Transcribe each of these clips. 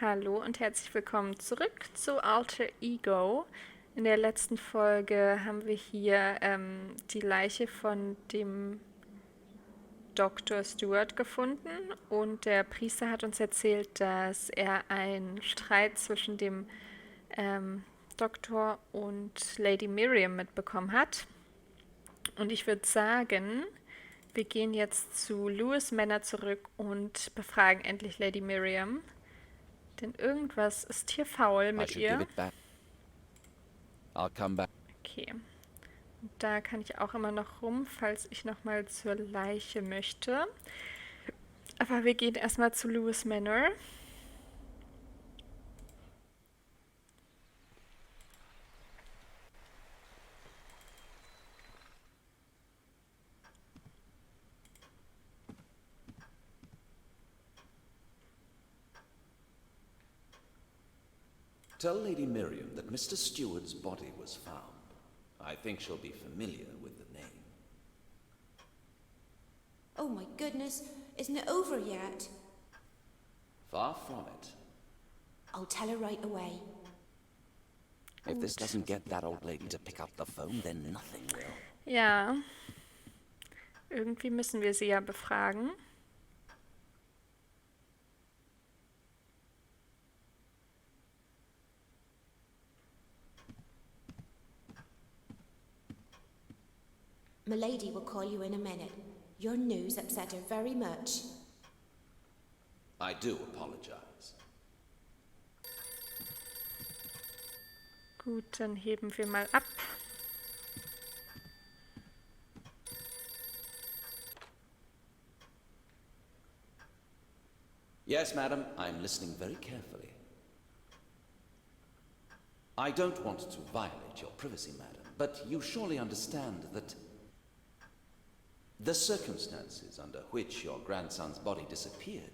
Hallo und herzlich willkommen zurück zu Alter Ego. In der letzten Folge haben wir hier die Leiche von dem Dr. Stewart gefunden und der Priester hat uns erzählt, dass er einen Streit zwischen dem Doktor und Lady Miriam mitbekommen hat. Und ich würde sagen, wir gehen jetzt zu Louis Männer zurück und befragen endlich Lady Miriam. Denn irgendwas ist hier faul mit ihr. I'll come back. Okay. Und da kann ich auch immer noch rum, falls ich nochmal zur Leiche möchte. Aber wir gehen erstmal zu Louis Manor. Tell Lady Miriam that Mr. Stewart's body was found. I think she'll be familiar with the name. Oh my goodness, isn't it over yet? Far from it. I'll tell her right away. If this doesn't get that old lady to pick up the phone, then nothing will. Ja. Irgendwie müssen wir sie ja befragen. Milady will call you in a minute. Your news upset her very much. I do apologize. Gut, dann heben wir mal ab. Yes, madam, I'm listening very carefully. I don't want to violate your privacy, madam, but you surely understand that the circumstances under which your grandson's body disappeared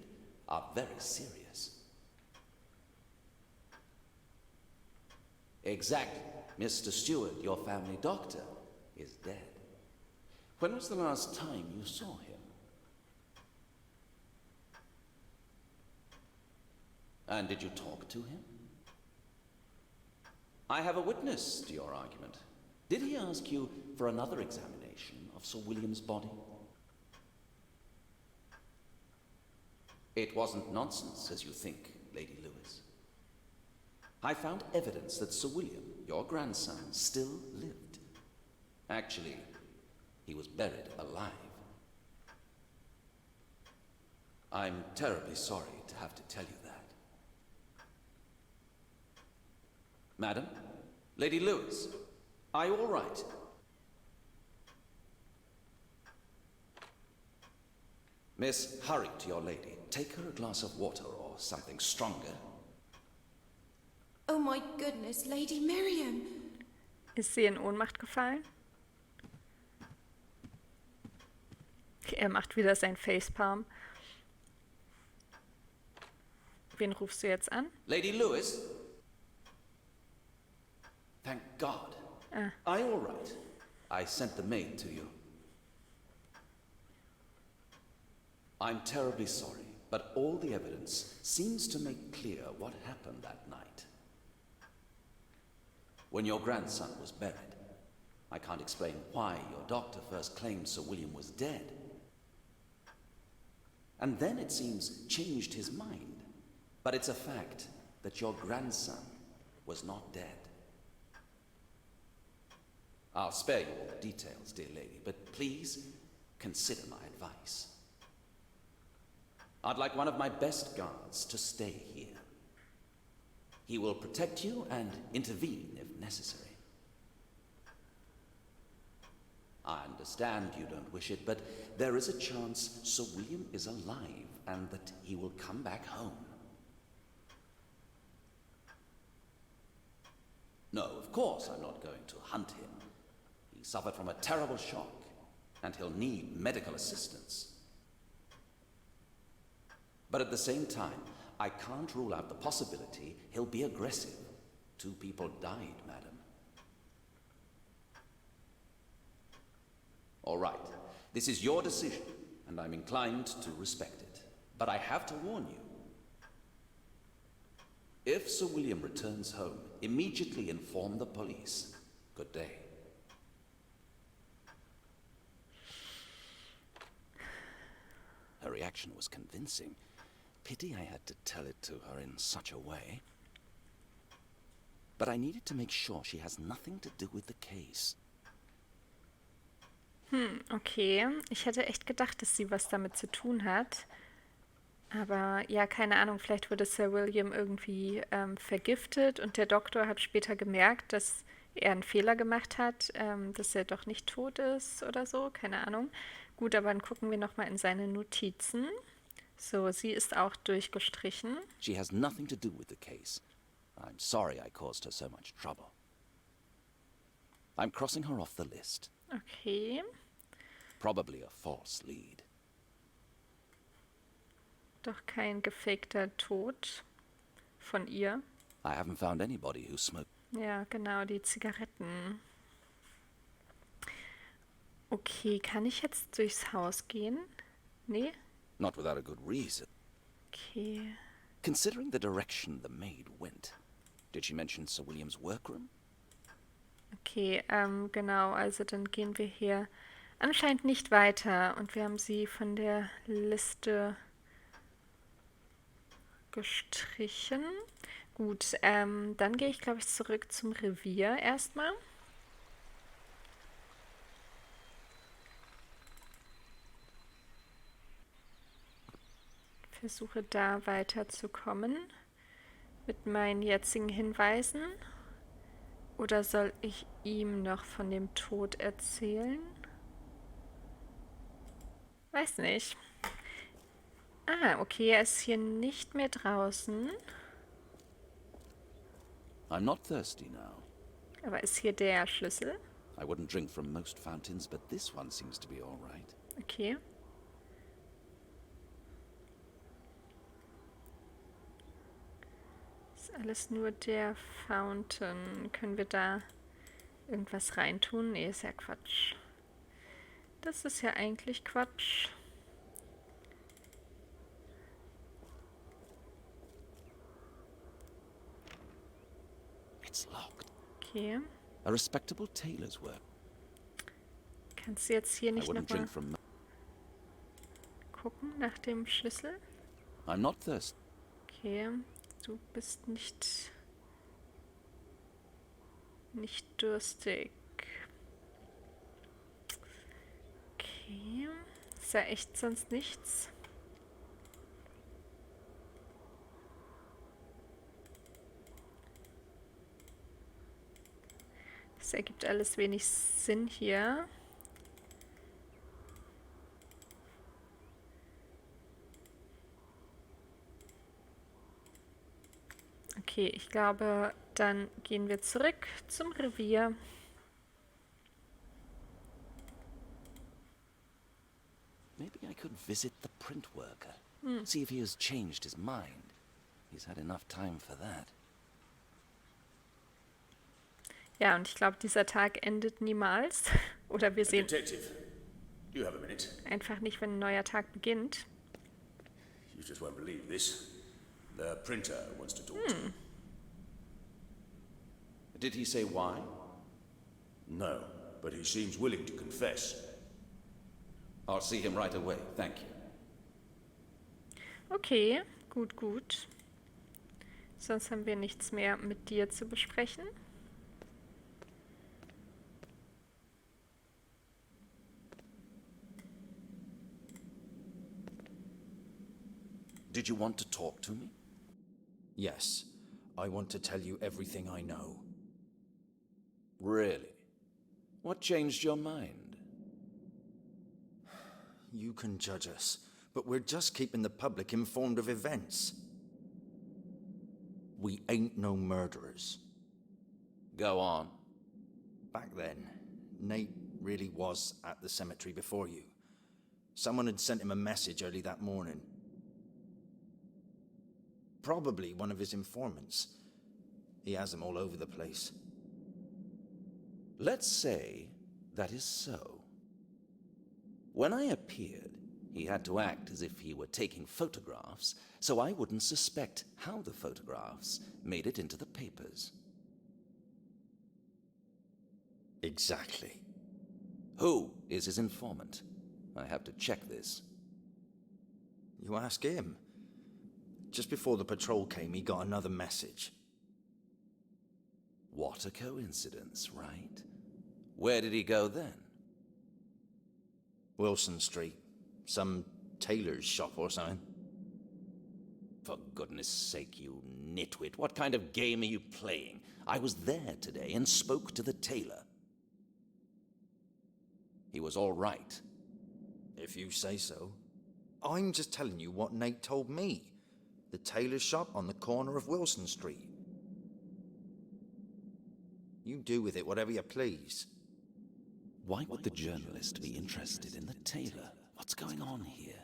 are very serious. Exactly. Mr. Stewart, your family doctor, is dead. When was the last time you saw him? And did you talk to him? I have a witness to your argument. Did he ask you for another examination of Sir William's body? It wasn't nonsense, as you think, Lady Lewis. I found evidence that Sir William, your grandson, still lived. Actually, he was buried alive. I'm terribly sorry to have to tell you that. Madam? Lady Lewis, are you all right? Miss, hurry to your lady. Take her a glass of water or something stronger. Oh my goodness, Lady Miriam! Ist sie in Ohnmacht gefallen? Er macht wieder sein Facepalm. Wen rufst du jetzt an? Lady Lewis? Thank God. Are you all right? I sent the maid to you. I'm terribly sorry, but all the evidence seems to make clear what happened that night. When your grandson was buried, I can't explain why your doctor first claimed Sir William was dead. And then it seems changed his mind. But it's a fact that your grandson was not dead. I'll spare you all the details, dear lady, but please consider my advice. I'd like one of my best guards to stay here. He will protect you and intervene if necessary. I understand you don't wish it, but there is a chance Sir William is alive and that he will come back home. No, of course I'm not going to hunt him. He suffered from a terrible shock, and he'll need medical assistance. But at the same time, I can't rule out the possibility he'll be aggressive. 2 people died, madam. All right, this is your decision, and I'm inclined to respect it. But I have to warn you. If Sir William returns home, immediately inform the police. Good day. Her reaction was convincing. Pity I had to tell it to her in such a way. But I needed to make sure she has nothing to do with the case. Okay. Ich hätte echt gedacht, dass sie was damit zu tun hat. Aber ja, keine Ahnung, vielleicht wurde Sir William irgendwie vergiftet und der Doktor hat später gemerkt, dass er einen Fehler gemacht hat, dass er doch nicht tot ist oder so, keine Ahnung. Gut, aber dann gucken wir nochmal in seine Notizen. So, sie ist auch durchgestrichen. She has nothing to do with the case. I'm sorry I caused her so much trouble. I'm crossing her off the list. Okay. Probably a false lead. Doch kein gefakter Tod von ihr. I haven't found anybody who smoked. Ja, genau, die Zigaretten. Okay, kann ich jetzt durchs Haus gehen? Nee? Not without a good reason. Okay. Considering the direction the maid went, did she mention Sir William's workroom? Okay, genau, also dann gehen wir hier anscheinend nicht weiter und wir haben sie von der Liste gestrichen. Gut, dann gehe ich, glaube ich, zurück zum Revier erstmal. Versuche da weiterzukommen mit meinen jetzigen Hinweisen. Oder soll ich ihm noch von dem Tod erzählen? Weiß nicht. Ah, okay, er ist hier nicht mehr draußen. I'm not thirsty now. Aber ist hier der Schlüssel? I wouldn't drink from most fountains, but this one seems to be all right. Okay. Ist alles nur der Fountain. Können wir da irgendwas reintun? Nee, ist ja Quatsch. Das ist ja eigentlich Quatsch. It's locked. Okay. A respectable tailor's work. Kannst du jetzt hier I nicht wouldn't nochmal drink from. gucken nach dem Schlüssel? I'm not thirsty. Okay, du bist nicht durstig. Okay, ist ja echt sonst nichts. Das ergibt alles wenig Sinn hier. Okay, ich glaube, dann gehen wir zurück zum Revier. Maybe I could visit the print worker. See if he has changed his mind. He's had enough time for that. Ja, und ich glaube, dieser Tag endet niemals. Oder wir sehen Detective, do you have a minute? einfach nicht, wenn ein neuer Tag beginnt. You just won't believe this. The printer wants to talk to you. Did he say why? No, but he seems willing to confess. I'll see him right away, thank you. Okay, gut, gut. Sonst haben wir nichts mehr mit dir zu besprechen. Did you want to talk to me? Yes, I want to tell you everything I know. Really? What changed your mind? You can judge us, but we're just keeping the public informed of events. We ain't no murderers. Go on. Back then, Nate really was at the cemetery before you. Someone had sent him a message early that morning. Probably one of his informants. He has them all over the place. Let's say that is so. When I appeared, He had to act as if he were taking photographs, so I wouldn't suspect how the photographs made it into the papers. Exactly. Who is his informant? I have to check this. You ask him. Just before the patrol came, he got another message. What a coincidence, right? Where did he go then? Wilson Street. Some tailor's shop or something. For goodness sake, you nitwit, what kind of game are you playing? I was there today and spoke to the tailor. He was all right. If you say so. I'm just telling you what Nate told me. The tailor's shop on the corner of Wilson Street. You do with it whatever you please. Why would the journalist be interested in the tailor? What's going on here?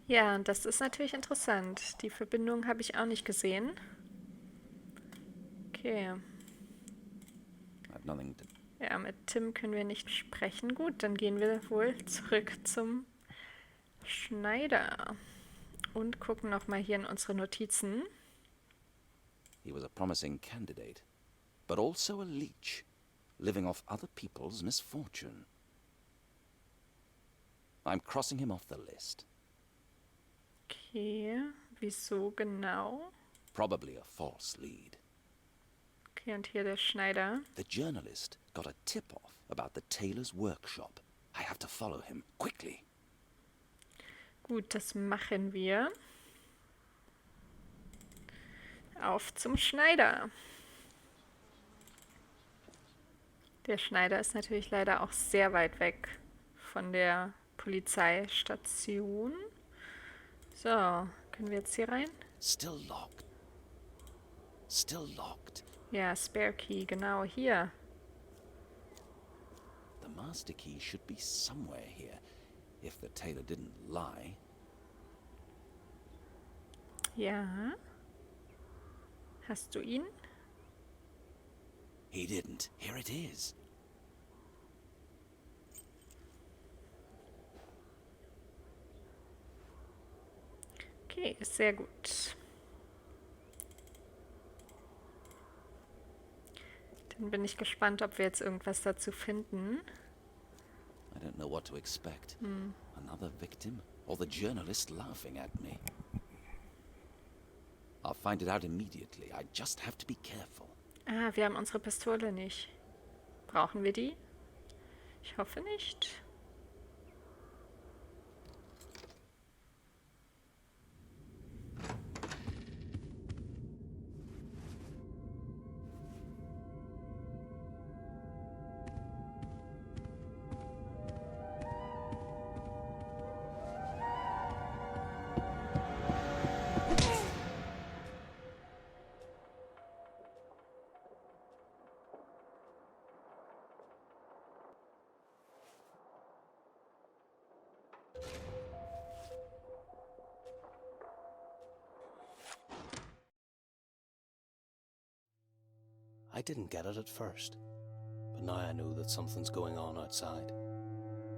Ja, und das ist natürlich interessant. Die Verbindung habe ich auch nicht gesehen. Okay. I have nothing to... Ja, mit Tim können wir nicht sprechen. Gut, dann gehen wir wohl zurück zum Schneider und gucken nochmal hier in unsere Notizen. He was a promising candidate, but also a leech, living off other people's misfortune. I'm crossing him off the list. Okay, wieso genau? Probably a false lead. Okay, und hier der Schneider. The journalist got a tip-off about the tailor's workshop. I have to follow him, quickly. Gut, das machen wir. Auf zum Schneider. Der Schneider ist natürlich leider auch sehr weit weg von der Polizeistation. So, können wir jetzt hier rein? Still locked. Still locked. Ja, Spare Key, genau hier. The master key should be somewhere here, if the tailor didn't lie. Ja. Hast du ihn? He didn't. Here it is. Okay, sehr gut. Dann bin ich gespannt, ob wir jetzt irgendwas dazu finden. I don't know what to expect. Another victim? Or the journalist laughing at me? I'll find it out immediately. I just have to be careful. Ah, wir haben unsere Pistole nicht. Brauchen wir die? Ich hoffe nicht. I didn't get it at first, but now I know that something's going on outside.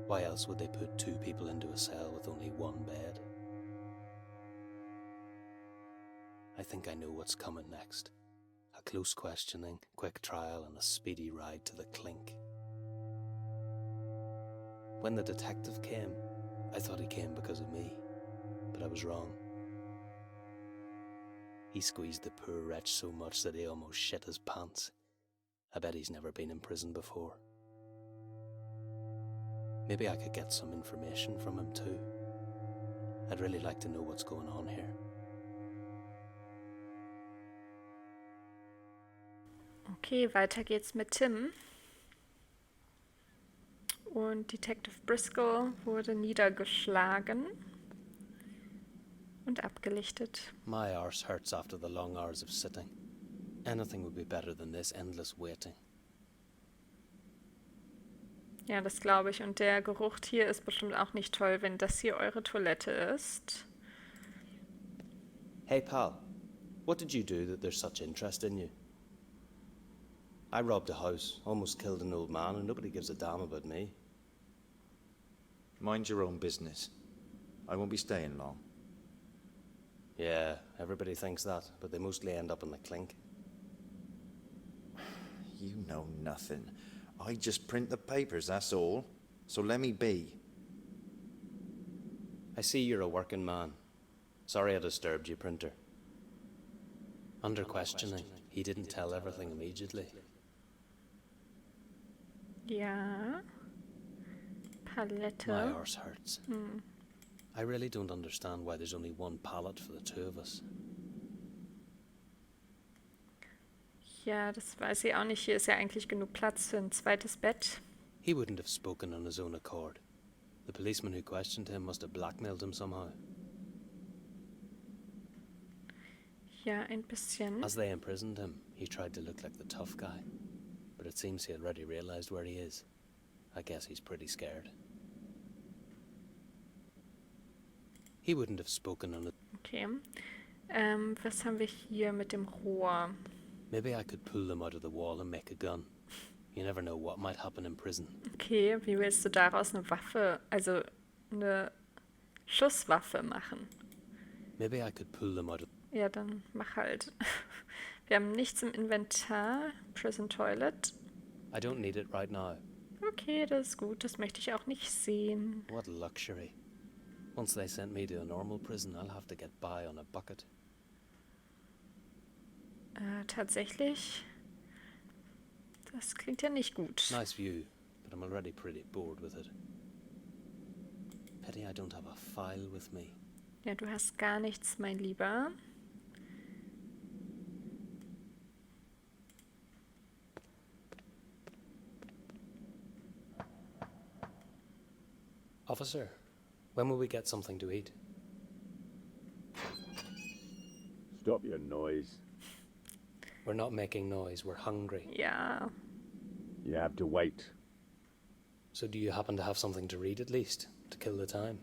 Why else would they put two people into a cell with only one bed? I think I know what's coming next. A close questioning, quick trial, and a speedy ride to the clink. When the detective came, I thought he came because of me, but I was wrong. He squeezed the poor wretch so much that he almost shit his pants. I bet he's never been in prison before. Maybe I could get some information from him too. I'd really like to know what's going on here. Okay, weiter geht's mit Tim. Und Detective Briscol wurde niedergeschlagen und abgelichtet. My arse hurts after the long hours of sitting. Anything would be better than this endless waiting. Ja, das glaube ich. Und der Geruch hier ist bestimmt auch nicht toll, wenn das hier eure Toilette ist. Hey pal, what did you do that there's such interest in you? I robbed a house, almost killed an old man, and nobody gives a damn about me. Mind your own business. I won't be staying long. Yeah, everybody thinks that, but they mostly end up in the clink. You know nothing. I just print the papers, that's all. So let me be. I see you're a working man. Sorry I disturbed you, printer. Under questioning, he didn't tell everything immediately. Ja. Palette. My arse hurts. I really don't understand why there's only one pallet for the two of us. Ja, das weiß ich auch nicht. Hier ist ja eigentlich genug Platz für ein zweites Bett. He wouldn't have spoken on his own accord. The policeman who questioned him must have blackmailed him somehow. Ja, ein bisschen. As they imprisoned him, he tried to look like the tough guy. But it seems he already realized where he is. I guess he's pretty scared. He wouldn't have spoken on it. Okay. Was haben wir hier mit dem Rohr? Maybe I could pull them out of the wall and make a gun. You never know what might happen in prison. Okay, wie willst du daraus eine Waffe, also eine Schusswaffe machen? Maybe I could pull them out of... Ja, dann mach halt. Wir haben nichts im Inventar. Prison Toilet. I don't need it right now. Okay, das ist gut. Das möchte ich auch nicht sehen. What luxury. Once they sent me to a normal prison, I'll have to get by on a bucket. Tatsächlich. Das klingt ja nicht gut. Nice view, but I'm already pretty bored with it. Pity I don't have a file with me. Ja, du hast gar nichts, mein Lieber. Officer, when will we get something to eat? Stop your noise. We're not making noise, we're hungry. Ja. You have to wait. So do you happen to have something to read at least, to kill the time?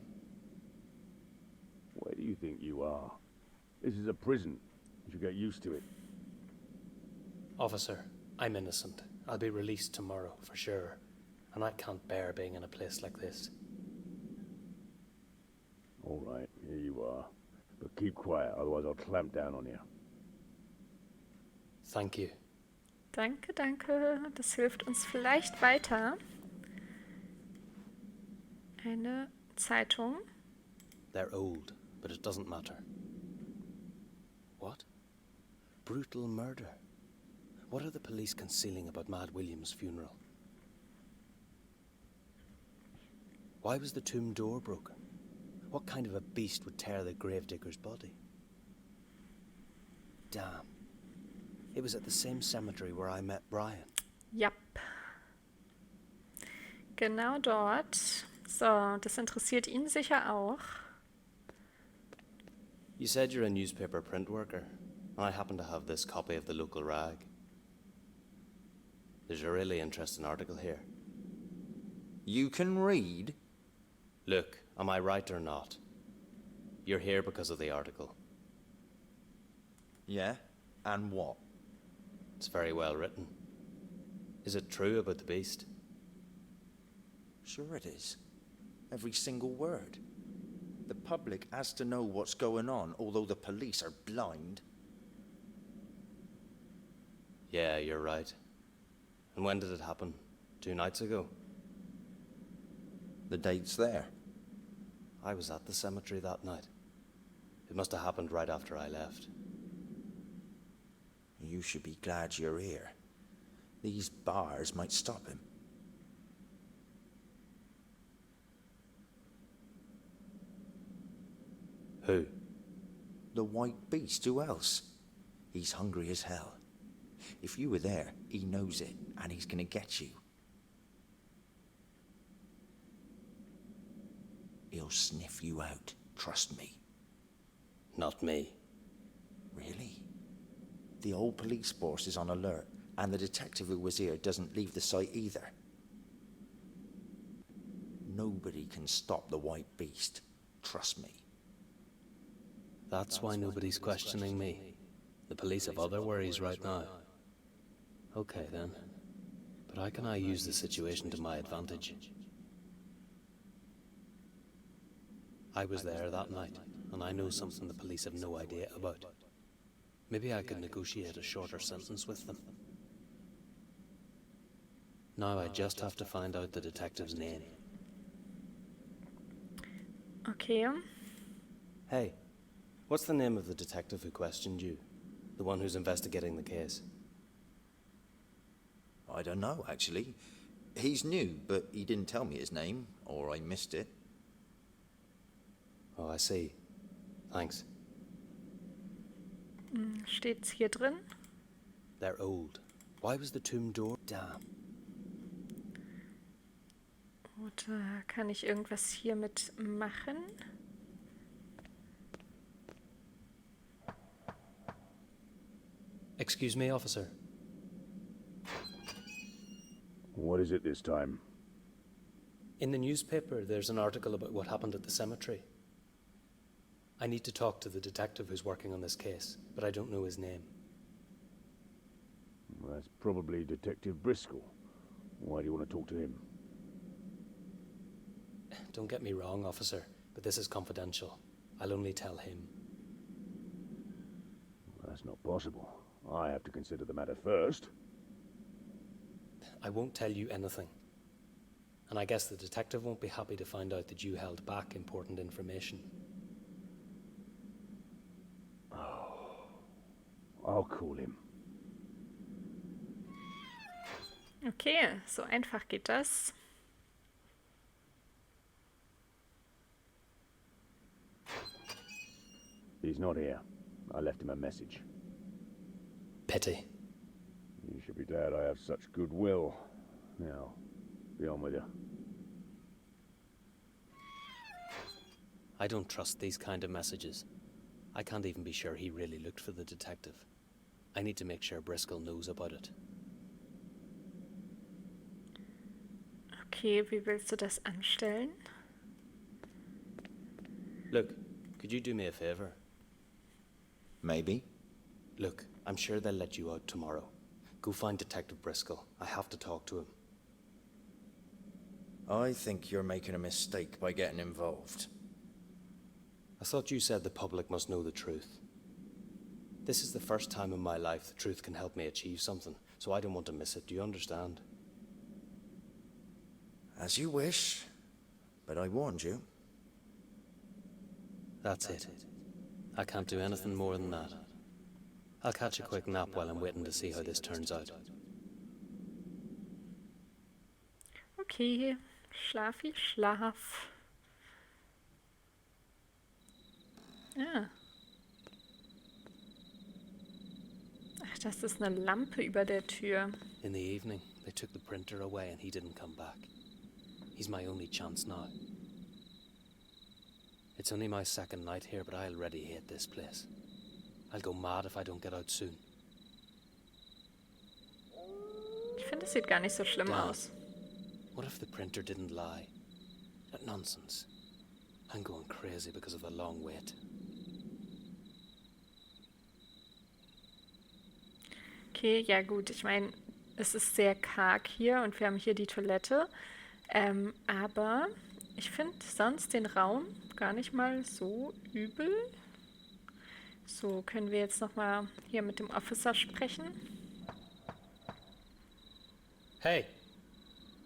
Where do you think you are? This is a prison. You should get used to it. Officer, I'm innocent. I'll be released tomorrow, for sure. And I can't bear being in a place like this. All right, here you are. But keep quiet, otherwise I'll clamp down on you. Thank you. Danke, danke. Das hilft uns vielleicht weiter. Eine Zeitung. They're old, but it doesn't matter. What? Brutal murder. What are the police concealing about Mad William's funeral? Why was the tomb door broken? What kind of a beast would tear the gravedigger's body? Damn. It was at the same cemetery where I met Brian. Yep. Genau dort. So, das interessiert ihn sicher auch. You said you're a newspaper print worker, and I happen to have this copy of the local rag. There's a really interesting article here. You can read? Look, am I right or not? You're here because of the article. Yeah? And what? It's very well written. Is it true about the beast? Sure it is. Every single word. The public has to know what's going on, although the police are blind. Yeah, you're right. And when did it happen? 2 nights ago? The date's there. I was at the cemetery that night. It must have happened right after I left. You should be glad you're here. These bars might stop him. Who? The white beast, who else? He's hungry as hell. If you were there, he knows it, and he's gonna get you. He'll sniff you out, trust me. Not me. Really? The old police force is on alert, and the detective who was here doesn't leave the site either. Nobody can stop the white beast, trust me. That's why nobody's questioning me. The police have other worries right now. Okay then. But how can I use the situation to my advantage? I was there that night, and I know something the police have no idea about. Maybe I could negotiate a shorter sentence with them. Now I just have to find out the detective's name. Okay. Hey, what's the name of the detective who questioned you? The one who's investigating the case? I don't know, actually. He's new, but he didn't tell me his name, or I missed it. Oh, I see. Thanks. Steht's hier drin? They're old. Why was the tomb door? Damn. Oder kann ich irgendwas hiermit machen? Excuse me, officer. What is it this time? In the newspaper, there's an article about what happened at the cemetery. I need to talk to the detective who's working on this case, but I don't know his name. Well, that's probably Detective Briscol. Why do you want to talk to him? Don't get me wrong, officer, but this is confidential. I'll only tell him. Well, that's not possible. I have to consider the matter first. I won't tell you anything. And I guess the detective won't be happy to find out that you held back important information. I'll call him. Okay, so einfach geht das. He's not here. I left him a message. Pity. You should be glad I have such goodwill. Now, be on with you. I don't trust these kind of messages. I can't even be sure he really looked for the detective. I need to make sure Briscol knows about it. Okay, wie willst du das anstellen? Look, could you do me a favor? Maybe. Look, I'm sure they'll let you out tomorrow. Go find Detective Briscol. I have to talk to him. I think you're making a mistake by getting involved. I thought you said the public must know the truth. This is the first time in my life the truth can help me achieve something, so I don't want to miss it. Do you understand? As you wish, but I warned you. That's it. I can't do anything more than that. I'll catch a quick nap while I'm waiting to see how this turns out. Okay, Schlafi, Schlaf. Ah. Ach, das ist eine Lampe über der Tür. In the evening, they took the printer away and he didn't come back. He's my only chance now. It's only my second night here, but I already hate this place. I'll go mad if I don't get out soon. Ich finde, es sieht gar nicht so schlimm Damn. aus. What if the printer didn't lie? That nonsense. I'm going crazy because of the long wait. Okay, ja gut, ich meine, es ist sehr karg hier und wir haben hier die Toilette. Aber ich finde sonst den Raum gar nicht mal so übel. So, können wir jetzt nochmal hier mit dem Officer sprechen? Hey,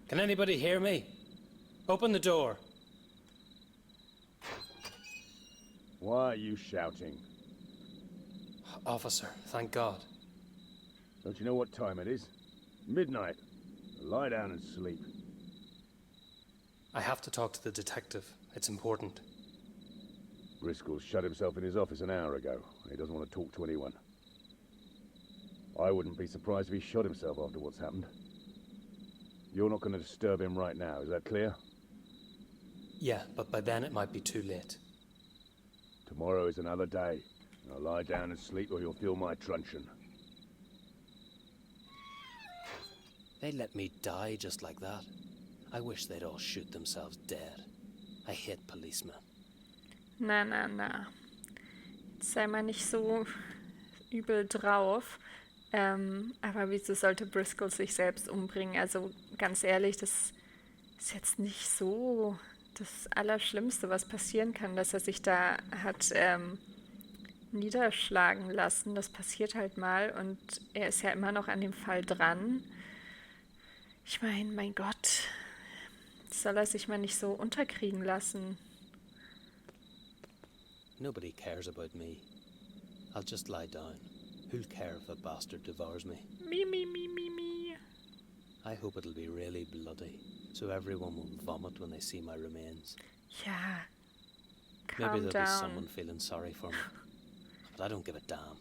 can anybody hear me? Open the door. Why are you shouting? Officer, thank God. Don't you know what time it is? Midnight. Lie down and sleep. I have to talk to the detective. It's important. Briscoe shut himself in his office an hour ago. He doesn't want to talk to anyone. I wouldn't be surprised if he shot himself after what's happened. You're not going to disturb him right now, is that clear? Yeah, but by then it might be too late. Tomorrow is another day. Now lie down and sleep or you'll feel my truncheon. They let me die just like that. I wish they'd all shoot themselves dead. I hate policemen. Na, na, na. Jetzt sei mal nicht so übel drauf. Aber wieso sollte Briscol sich selbst umbringen? Also ganz ehrlich, das ist jetzt nicht so das Allerschlimmste, was passieren kann, dass er sich da hat niederschlagen lassen. Das passiert halt mal und er ist ja immer noch an dem Fall dran. Ich meine, mein Gott, soll er sich mal nicht so unterkriegen lassen? Nobody cares about me. I'll just lie down. Who'll care if a bastard devours me? Mi, mi, mi, mi, mi. I hope it'll be really bloody, so everyone will vomit when they see my remains. Ja, Maybe calm there'll be down. someone feeling sorry for me. But I don't give a damn.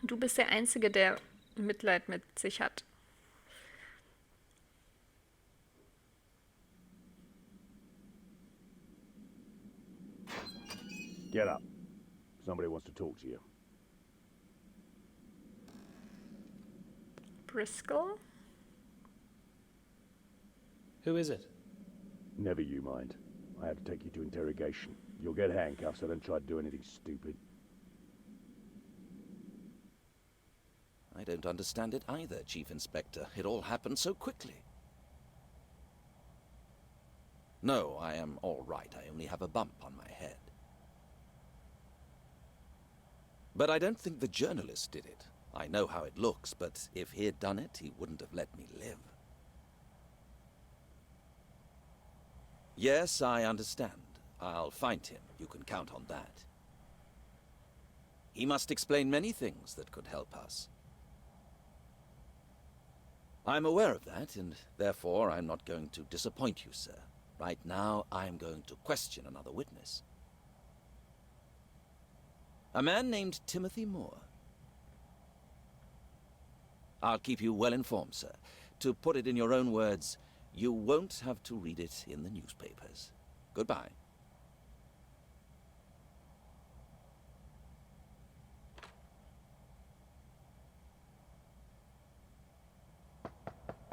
Du bist der Einzige, der Mitleid mit sich hat. Get up. Somebody wants to talk to you. Briscol? Who is it? Never you mind. I have to take you to interrogation. You'll get handcuffs, so don't try to do anything stupid. I don't understand it either, Chief Inspector. It all happened so quickly. No, I am all right. I only have a bump on my head. But I don't think the journalist did it. I know how it looks, but if he had done it, he wouldn't have let me live. Yes, I understand. I'll find him. You can count on that. He must explain many things that could help us. I'm aware of that, and therefore I'm not going to disappoint you, sir. Right now, I'm going to question another witness. A man named Timothy Moore. I'll keep you well informed, sir. To put it in your own words, you won't have to read it in the newspapers. Goodbye.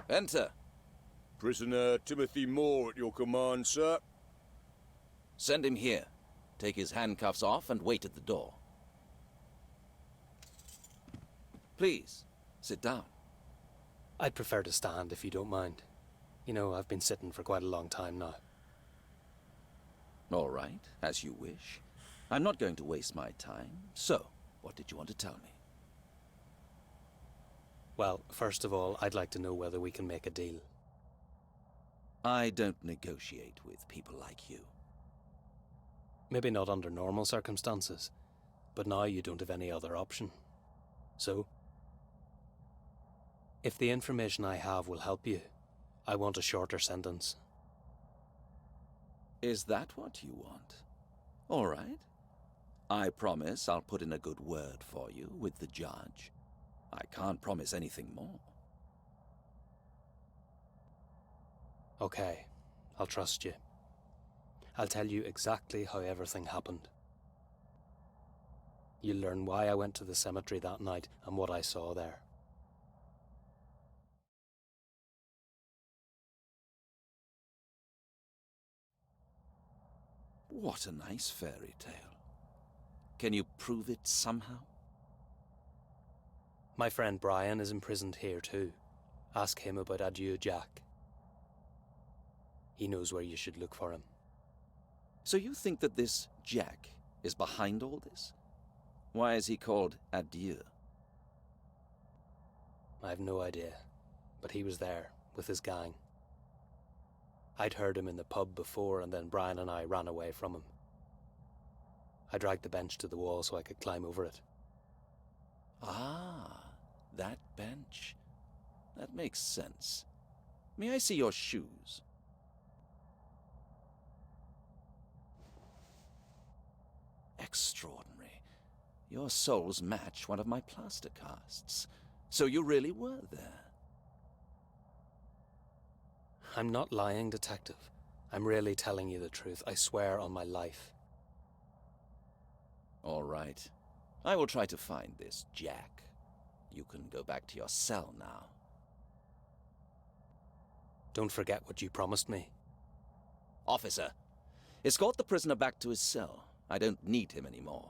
Enter. Prisoner Timothy Moore at your command, sir. Send him here. Take his handcuffs off and wait at the door. Please, sit down. I'd prefer to stand if you don't mind. You know, I've been sitting for quite a long time now. All right, as you wish. I'm not going to waste my time. So, what did you want to tell me? Well, first of all, I'd like to know whether we can make a deal. I don't negotiate with people like you. Maybe not under normal circumstances, but now you don't have any other option. So, if the information I have will help you, I want a shorter sentence. Is that what you want? All right. I promise I'll put in a good word for you with the judge. I can't promise anything more. Okay, I'll trust you. I'll tell you exactly how everything happened. You'll learn why I went to the cemetery that night and what I saw there. What a nice fairy tale. Can you prove it somehow? My friend Brian is imprisoned here too. Ask him about Adieu Jack. He knows where you should look for him. So you think that this Jack is behind all this? Why is he called Adieu? I have no idea, but he was there with his gang. I'd heard him in the pub before, and then Brian and I ran away from him. I dragged the bench to the wall so I could climb over it. Ah, that bench. That makes sense. May I see your shoes? Extraordinary. Your soles match one of my plaster casts. So you really were there. I'm not lying, Detective. I'm really telling you the truth. I swear on my life. All right. I will try to find this Jack. You can go back to your cell now. Don't forget what you promised me. Officer, escort the prisoner back to his cell. I don't need him anymore.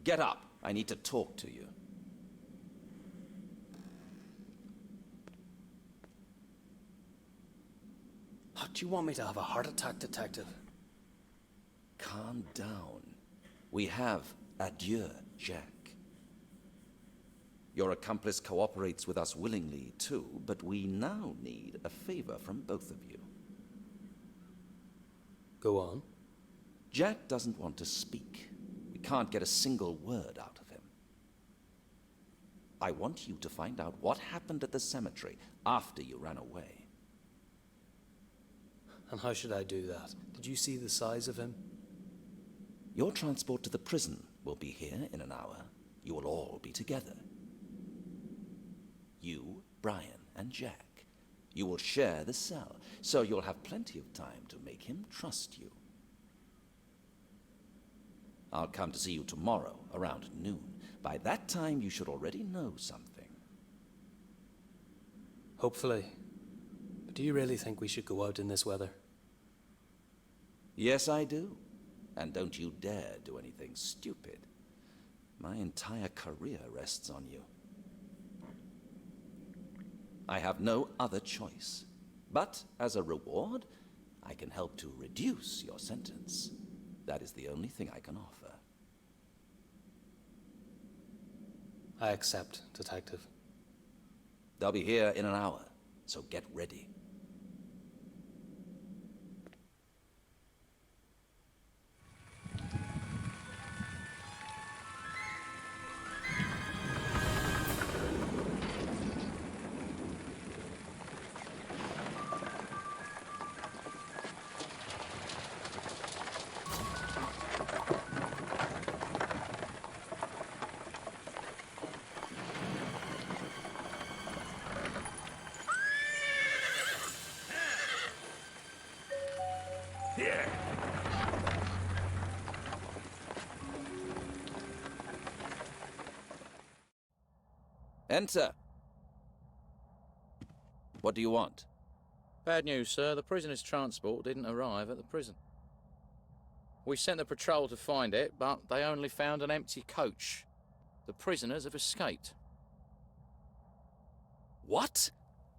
Get up. I need to talk to you. Do you want me to have a heart attack, Detective? Calm down. We have adieu, Jack. Your accomplice cooperates with us willingly, too, but we now need a favor from both of you. Go on. Jack doesn't want to speak. We can't get a single word out of him. I want you to find out what happened at the cemetery after you ran away. And how should I do that? Did you see the size of him? Your transport to the prison will be here in an hour. You will all be together. You, Brian, and Jack. You will share the cell, so you'll have plenty of time to make him trust you. I'll come to see you tomorrow around noon. By that time, you should already know something. Hopefully. But do you really think we should go out in this weather? Yes, I do. And don't you dare do anything stupid. My entire career rests on you. I have no other choice. But as a reward, I can help to reduce your sentence. That is the only thing I can offer. I accept, Detective. They'll be here in an hour, so get ready. Enter. What do you want? Bad news, sir. The prisoner's transport didn't arrive at the prison. We sent the patrol to find it, but they only found an empty coach. The prisoners have escaped. What?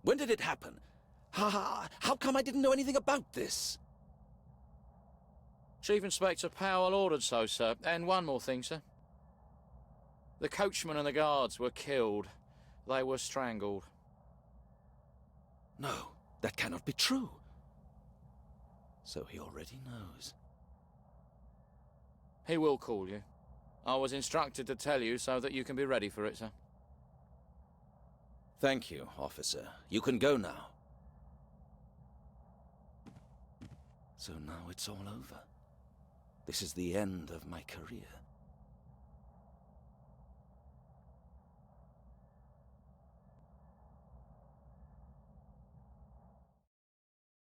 When did it happen? How come I didn't know anything about this? Chief Inspector Powell ordered so, sir. And one more thing, sir. The coachman and the guards were killed. They were strangled. No, that cannot be true. So he already knows. He will call you. I was instructed to tell you so that you can be ready for it, sir. Thank you, officer. You can go now. So now it's all over. This is the end of my career.